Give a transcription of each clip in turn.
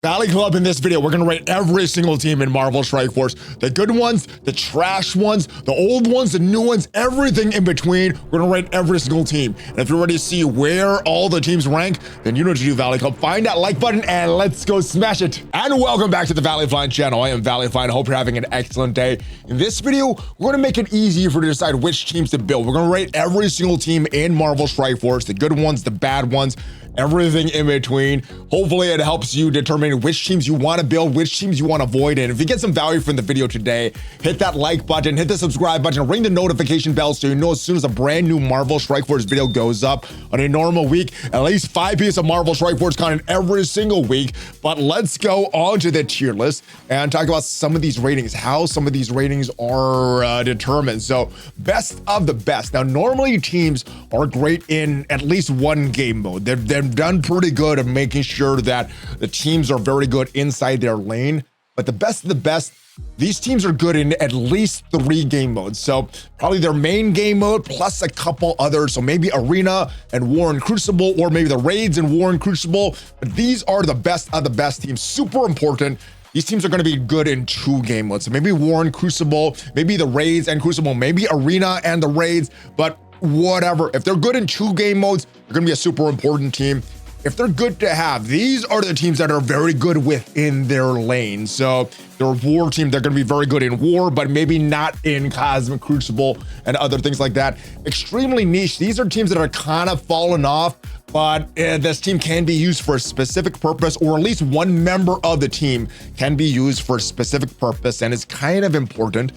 Valley Club, in this video, we're gonna rate every single team in Marvel Strike Force. The good ones, the trash ones, the old ones, the new ones, everything in between. We're gonna rate every single team. And if you're ready to see where all the teams rank, then you know what to do, Valley Club. Find that like button and let's go smash it. And welcome back to the ValleyFlyin channel. I am ValleyFlyin. Hope you're having an excellent day. In this video, we're gonna make it easy for you to decide which teams to build. We're gonna rate every single team in Marvel Strike Force, the good ones, the bad ones, everything in between. Hopefully it helps you determine which teams you want to build, which teams you want to avoid. And if you get some value from the video today, hit that like button, hit the subscribe button, ring the notification bell so you know as soon as a brand new Marvel Strike Force video goes up. On a normal week, at least 5 pieces of Marvel Strike Force content every single week. But let's go on to the tier list and talk about some of these ratings, how some of these ratings are determined. So best of the best. Now, normally teams are great in at least one game mode. They've done pretty good at making sure that the teams are very good inside their lane. But the best of the best, these teams are good in at least 3 game modes. So probably their main game mode plus a couple others. So maybe Arena and War and Crucible, or maybe the Raids and War and Crucible. But these are the best of the best teams. Super important. These teams are going to be good in 2 game modes. So maybe War and Crucible, maybe the Raids and Crucible, maybe Arena and the Raids. But whatever, if they're good in 2 game modes, they're going to be a super important team. If they're good to have, these are the teams that are very good within their lane. So they're a War team, they're going to be very good in War, but maybe not in Cosmic Crucible and other things like that. Extremely niche. These are teams that are kind of fallen off, but this team can be used for a specific purpose, or at least one member of the team can be used for a specific purpose, and it's kind of important.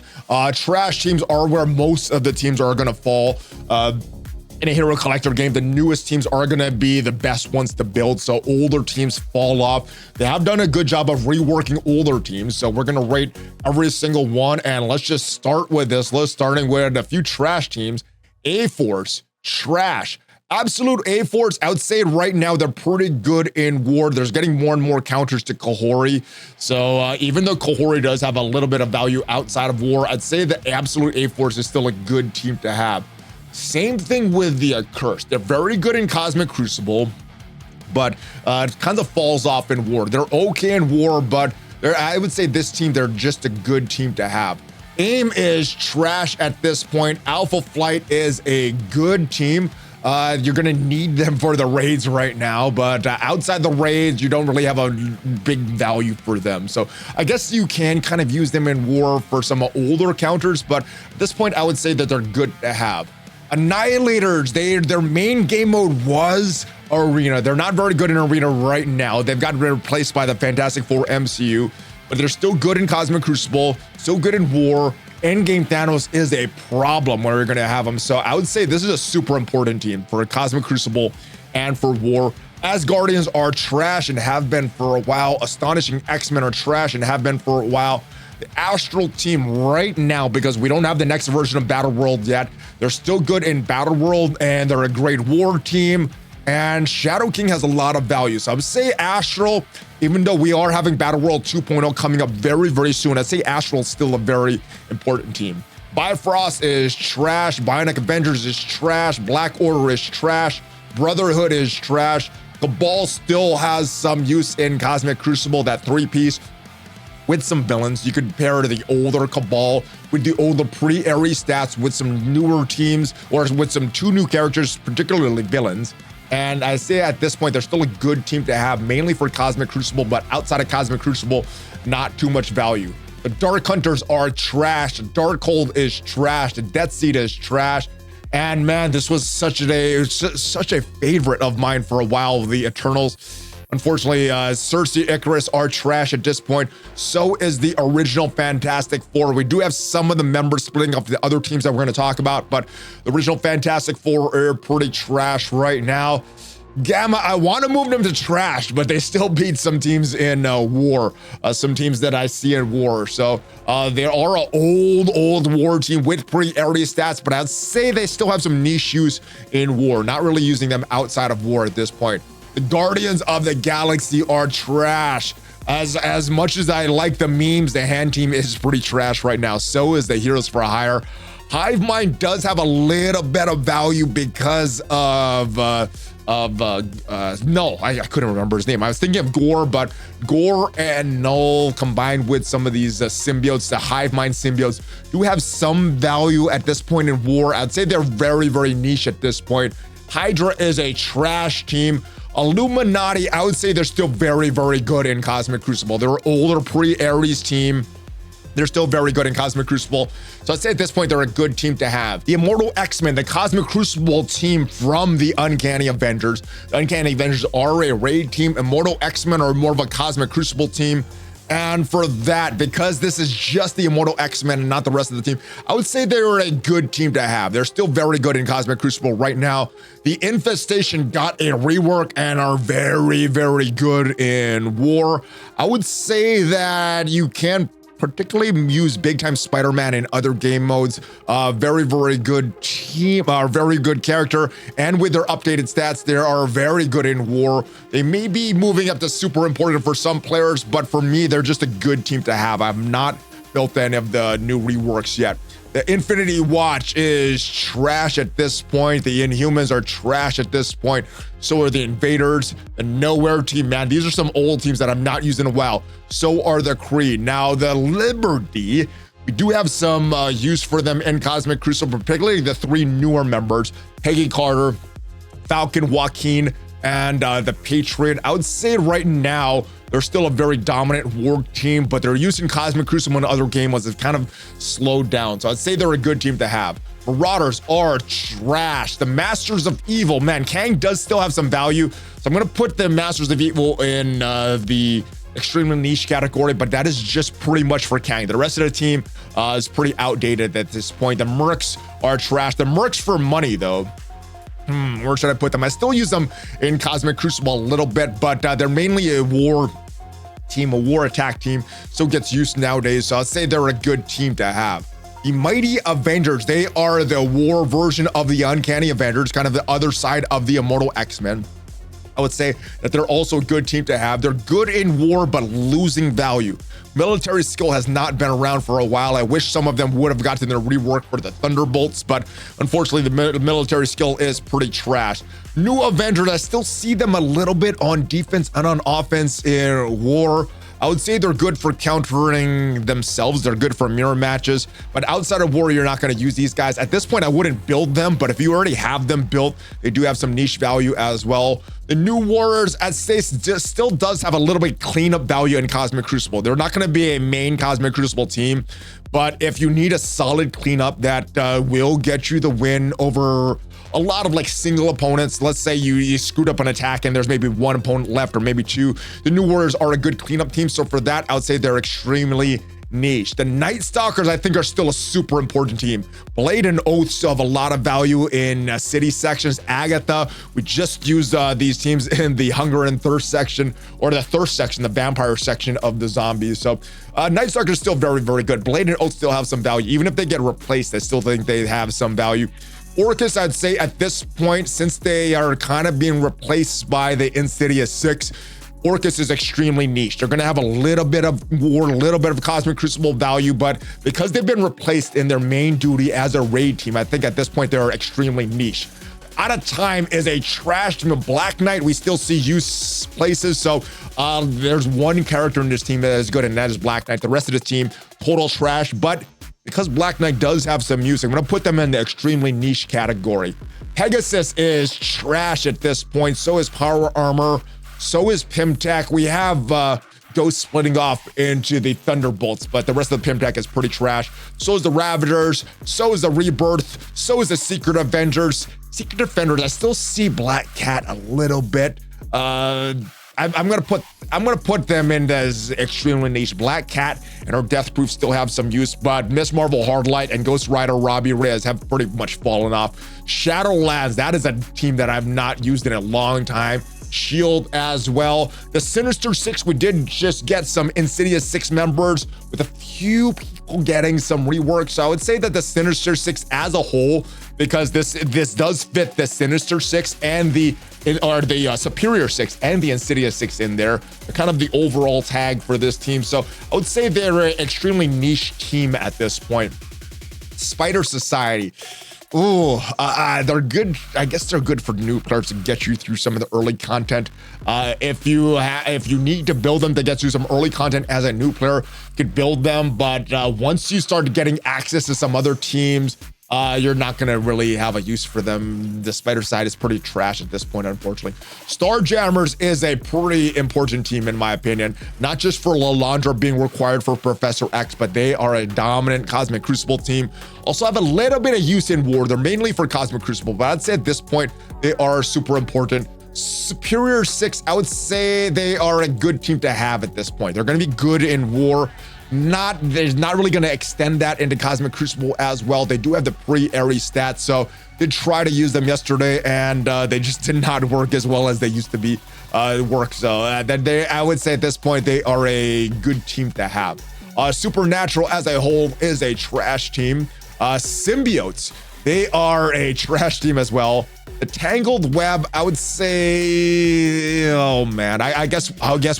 Trash teams are where most of the teams are going to fall. In a hero collector game, the newest teams are going to be the best ones to build, so older teams fall off. They have done a good job of reworking older teams, so we're going to rate every single one, and let's just start with this list, starting with a few trash teams. A-Force, trash. Absolute A-Force, I would say right now they're pretty good in War. There's getting more and more counters to Kahori. So even though Kahori does have a little bit of value outside of War, I'd say the Absolute A-Force is still a good team to have. Same thing with the Cursed. They're very good in Cosmic Crucible, but it kind of falls off in War. They're okay in War, but I would say this team, they're just a good team to have. AIM is trash at this point. Alpha Flight is a good team. You're gonna need them for the raids right now, but outside the raids, you don't really have a big value for them. So I guess you can kind of use them in War for some older counters, but at this point, I would say that they're good to have. Annihilators, their main game mode was Arena. They're not very good in Arena right now. They've gotten replaced by the Fantastic Four MCU, but they're still good in Cosmic Crucible, still good in War. Endgame Thanos is a problem where you're going to have them. So I would say this is a super important team for Cosmic Crucible and for War. Asgardians are trash and have been for a while. Astonishing X-Men are trash and have been for a while. The Astral team right now, because we don't have the next version of Battle World yet, they're still good in Battle World and they're a great War team. And Shadow King has a lot of value. So I would say Astral, even though we are having Battle World 2.0 coming up very, very soon, I'd say Astral is still a very important team. Bifrost is trash. Bionic Avengers is trash. Black Order is trash. Brotherhood is trash. Cabal still has some use in Cosmic Crucible, that 3-piece. With some villains, you could pair the older Cabal with the older pre-Ares stats with some newer teams, or with some 2 new characters, particularly villains. And I say at this point, they're still a good team to have, mainly for Cosmic Crucible, but outside of Cosmic Crucible, not too much value. The Dark Hunters are trash. The Darkhold is trash. The Death Seed is trash. And man, this was such a favorite of mine for a while, the Eternals. Unfortunately, Cersei, Icarus are trash at this point. So is the original Fantastic Four. We do have some of the members splitting up the other teams that we're going to talk about, but the original Fantastic Four are pretty trash right now. Gamma, I want to move them to trash, but they still beat some teams in War, some teams that I see in War. So they are an old War team with pre-Ares stats, but I'd say they still have some niche use in War, not really using them outside of War at this point. The Guardians of the Galaxy are trash. As much as I like the memes, the hand team is pretty trash right now. So is the Heroes for Hire. Hive Mind does have a little bit of value because of no, I couldn't remember his name. I was thinking of Gore, but Gore and Null combined with some of these symbiotes, the hive mind symbiotes, do have some value at this point in war. I'd say they're very, very niche at this point. Hydra is a trash team. Illuminati, I would say they're still very, very good in Cosmic Crucible. They're an older pre-Ares team. They're still very good in Cosmic Crucible. So I'd say at this point, they're a good team to have. The Immortal X-Men, the Cosmic Crucible team from the Uncanny Avengers. The Uncanny Avengers are a raid team. Immortal X-Men are more of a Cosmic Crucible team. And for that, because this is just the Immortal X-Men and not the rest of the team, I would say they're a good team to have. They're still very good in Cosmic Crucible right now. The Infestation got a rework and are very, very good in war. I would say that you can particularly use Big Time Spider-Man in other game modes. Very, very good team, very good character. And with their updated stats, they are very good in war. They may be moving up to super important for some players, but for me, they're just a good team to have. I've not built any of the new reworks yet. The Infinity Watch is trash at this point. The Inhumans are trash at this point. So are the Invaders, the Nowhere team. Man, these are some old teams that I'm not using in a while. So are the Kree. Now, the Liberty, we do have some use for them in Cosmic Crucible, particularly the three newer members, Peggy Carter, Falcon Joaquin, and the Patriot. I would say right now, they're still a very dominant war team, but they're using Cosmic Crucible in other game modes. It's kind of slowed down. So I'd say they're a good team to have. Marauders are trash. The Masters of Evil, man, Kang does still have some value. So I'm gonna put the Masters of Evil in the extremely niche category, but that is just pretty much for Kang. The rest of the team is pretty outdated at this point. The Mercs are trash. The Mercs for money though. Where should I put them? I still use them in Cosmic Crucible a little bit, but they're mainly a war team, a war attack team, so gets used nowadays. So I'd say they're a good team to have. The Mighty Avengers, they are the war version of the Uncanny Avengers, kind of the other side of the Immortal X-Men. I would say that they're also a good team to have. They're good in war, but losing value. Military skill has not been around for a while. I wish some of them would have gotten their rework for the Thunderbolts, but unfortunately the military skill is pretty trash. New Avengers, I still see them a little bit on defense and on offense in war. I would say they're good for countering themselves. They're good for mirror matches, but outside of war, you're not going to use these guys. At this point, I wouldn't build them, but if you already have them built, they do have some niche value as well. The New Warriors, I'd say, still does have a little bit cleanup value in Cosmic Crucible. They're not going to be a main Cosmic Crucible team, but if you need a solid cleanup that will get you the win over a lot of like single opponents, let's say you screwed up an attack and there's maybe one opponent left or maybe two, the New Warriors are a good cleanup team. So for that, I would say they're extremely niche. The Night Stalkers, I think, are still a super important team. Blade and Oath still have a lot of value in city sections. Agatha, we just used these teams in the Hunger and Thirst section, or the Thirst section, the vampire section of the zombies. So Night Stalkers still very, very good. Blade and Oath still have some value. Even if they get replaced, I still think they have some value. Orcus, I'd say at this point, since they are kind of being replaced by the Insidious 6, Orcus is extremely niche. They're going to have a little bit of war, a little bit of Cosmic Crucible value, but because they've been replaced in their main duty as a raid team, I think at this point they're extremely niche. Out of Time is a trash team. Black Knight, we still see use places, so there's one character in this team that is good, and that is Black Knight. The rest of the team, total trash, but because Black Knight does have some use, I'm going to put them in the extremely niche category. Pegasus is trash at this point. So is Power Armor. So is Pimtech. We have Ghost splitting off into the Thunderbolts, but the rest of the Pimtech is pretty trash. So is the Ravagers. So is the Rebirth. So is the Secret Avengers. Secret Defenders, I still see Black Cat a little bit. I'm gonna put them in as extremely niche. Black Cat and her Death Proof still have some use, but Miss Marvel Hardlight and Ghost Rider Robbie Reyes have pretty much fallen off. Shadowlands, that is a team that I've not used in a long time. Shield as well. The Sinister Six, we did just get some Insidious 6 members with a few people getting some rework. So I would say that the Sinister Six as a whole, because this does fit the Sinister Six and the Superior Six and the Insidious 6 in there. They're kind of the overall tag for this team. So I would say they're an extremely niche team at this point. Spider Society. They're good. I guess they're good for new players to get you through some of the early content. If you need to build them to get you some early content as a new player, you could build them. But once you start getting access to some other teams, you're not going to really have a use for them. The spider side is pretty trash at this point, unfortunately. Starjammers is a pretty important team, in my opinion, not just for Lalandra being required for Professor X, but they are a dominant Cosmic Crucible team. Also have a little bit of use in war. They're mainly for Cosmic Crucible, but I'd say at this point, they are super important. Superior 6, I would say they are a good team to have at this point. They're going to be good in war. They're not really going to extend that into Cosmic Crucible as well. They do have the pre-airy stats, so did try to use them yesterday, and they just did not work as well as they used to be work. So I would say at this point they are a good team to have. Supernatural as a whole is a trash team. Symbiotes, they are a trash team as well. The Tangled Web, I would say, oh man, I guess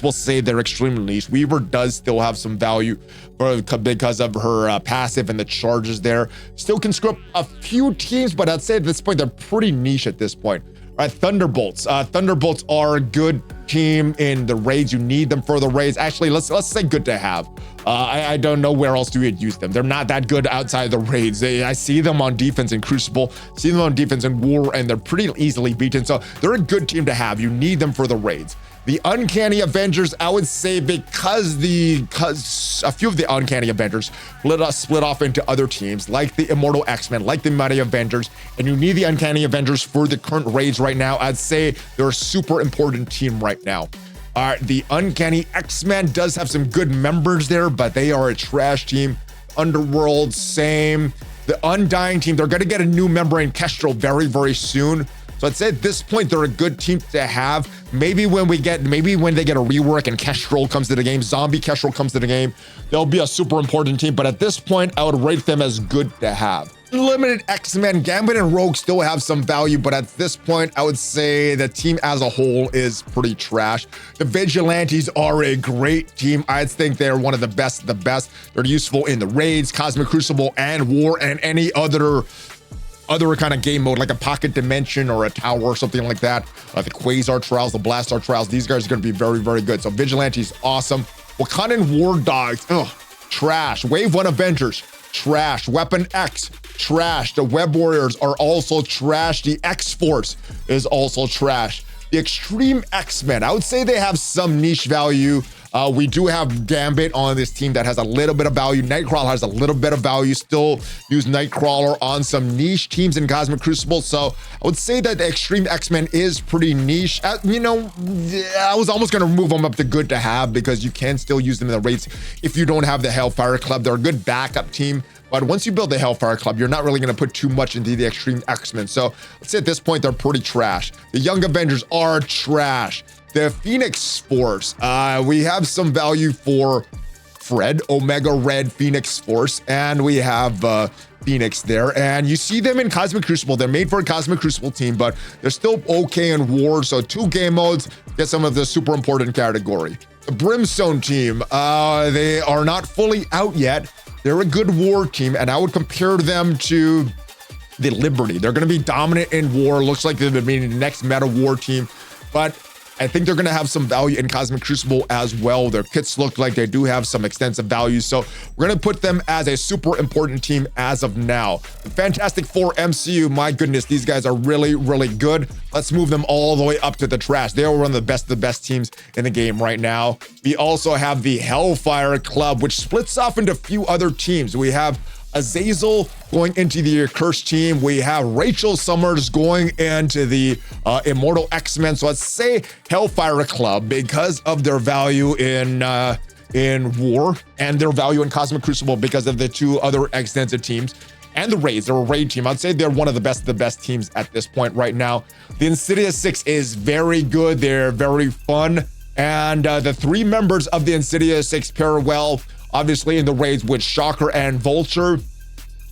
we'll say they're extremely niche. Weaver does still have some value because of her passive and the charges there. Still can screw up a few teams, but I'd say at this point, they're pretty niche at this point. All right, Thunderbolts. Thunderbolts are a good team in the raids. You need them for the raids. Actually, let's say good to have. I don't know where else you would use them. They're not that good outside the raids. I see them on defense in Crucible, see them on defense in War, and they're pretty easily beaten. So they're a good team to have. You need them for the raids. The Uncanny Avengers, I would say because a few of the Uncanny Avengers split off into other teams, like the Immortal X-Men, like the Mighty Avengers, and you need the Uncanny Avengers for the current raids right now. I'd say they're a super important team right now. All right, the Uncanny X-Men does have some good members there, but they are a trash team. Underworld, same. The Undying team, they're going to get a new member in Kestrel very, very soon. So I'd say at this point, they're a good team to have. Maybe when they get a rework and Kestrel comes to the game, Zombie Kestrel comes to the game, they'll be a super important team. But at this point, I would rate them as good to have. Unlimited X-Men, Gambit and Rogue still have some value, but at this point, I would say the team as a whole is pretty trash. The Vigilantes are a great team. I think they're one of the best of the best. They're useful in the raids, Cosmic Crucible, and War, and any other kind of game mode, like a Pocket Dimension or a Tower or something like that. The Quasar Trials, the Blastar Trials, these guys are going to be very, very good. So Vigilantes, awesome. Wakandan War Dogs, trash. Wave 1 Avengers, trash. Weapon X, trash. The Web Warriors are also trash. The X-Force is also trash. The Extreme X-Men, I would say they have some niche value. We do have Gambit on this team that has a little bit of value. Nightcrawler has a little bit of value. Still use Nightcrawler on some niche teams in Cosmic Crucible. So I would say that the Extreme X-Men is pretty niche. I was almost going to move them up to good to have because you can still use them in the raids if you don't have the Hellfire Club. They're a good backup team. But once you build the Hellfire Club, you're not really going to put too much into the Extreme X-Men. So let's say at this point, they're pretty trash. The Young Avengers are trash. The Phoenix Force, we have some value for Fred, Omega Red Phoenix Force, and we have Phoenix there. And you see them in Cosmic Crucible. They're made for a Cosmic Crucible team, but they're still okay in War. So 2 game modes, get some of the super important category. The Brimstone team, they are not fully out yet. They're a good War team, and I would compare them to the Liberty. They're going to be dominant in War. Looks like they're going to be the next meta War team, but I think they're going to have some value in Cosmic Crucible as well. Their kits look like they do have some extensive value. So we're going to put them as a super important team as of now. The Fantastic Four MCU, my goodness, these guys are really, really good. Let's move them all the way up to the trash. They are one of the best teams in the game right now. We also have the Hellfire Club, which splits off into a few other teams. We have Azazel going into the Cursed team. We have Rachel Summers going into the Immortal X-Men. So let's say Hellfire Club, because of their value in War and their value in Cosmic Crucible because of the 2 other extensive teams and the raids. They're a raid team. I'd say they're one of the best teams at this point right now. The Insidious 6 is very good. They're very fun. And the 3 members of the Insidious 6 pair well, obviously in the raids with Shocker and Vulture.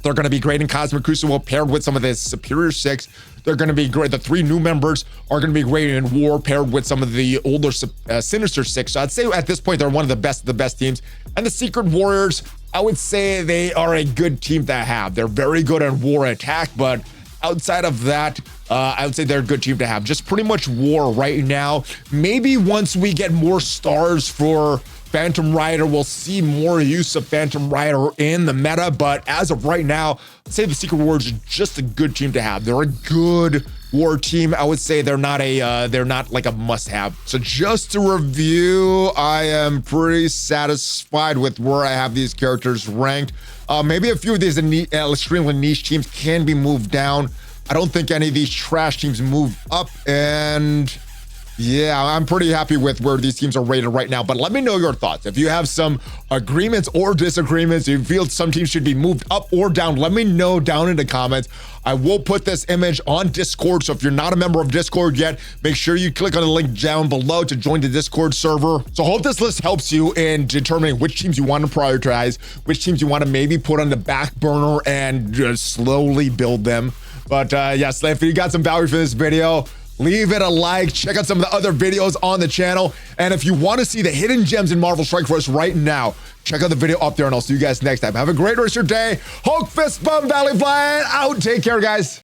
They're going to be great in Cosmic Crucible paired with some of the Superior 6. They're going to be great. The 3 new members are going to be great in War paired with some of the older Sinister 6. So I'd say at this point, they're one of the best teams. And the Secret Warriors, I would say they are a good team to have. They're very good on war attack, but outside of that, I would say they're a good team to have. Just pretty much war right now. Maybe once we get more stars for Phantom Rider, we'll see more use of Phantom Rider in the meta. But as of right now, I'd say the Secret Warriors are just a good team to have. They're a good war team. I would say they're not like a must-have. So just to review, I am pretty satisfied with where I have these characters ranked. Maybe a few of these extremely niche teams can be moved down. I don't think any of these trash teams move up, and yeah, I'm pretty happy with where these teams are rated right now. But let me know your thoughts. If you have some agreements or disagreements, if you feel some teams should be moved up or down, let me know down in the comments. I will put this image on Discord. So if you're not a member of Discord yet, make sure you click on the link down below to join the Discord server. So I hope this list helps you in determining which teams you want to prioritize, which teams you want to maybe put on the back burner and just slowly build them. But yes, if you got some value for this video, leave it a like, check out some of the other videos on the channel. And if you want to see the hidden gems in Marvel Strike Force right now, check out the video up there, and I'll see you guys next time. Have a great rest of your day. Hulk Fist Bum ValleyFlyin out. Take care, guys.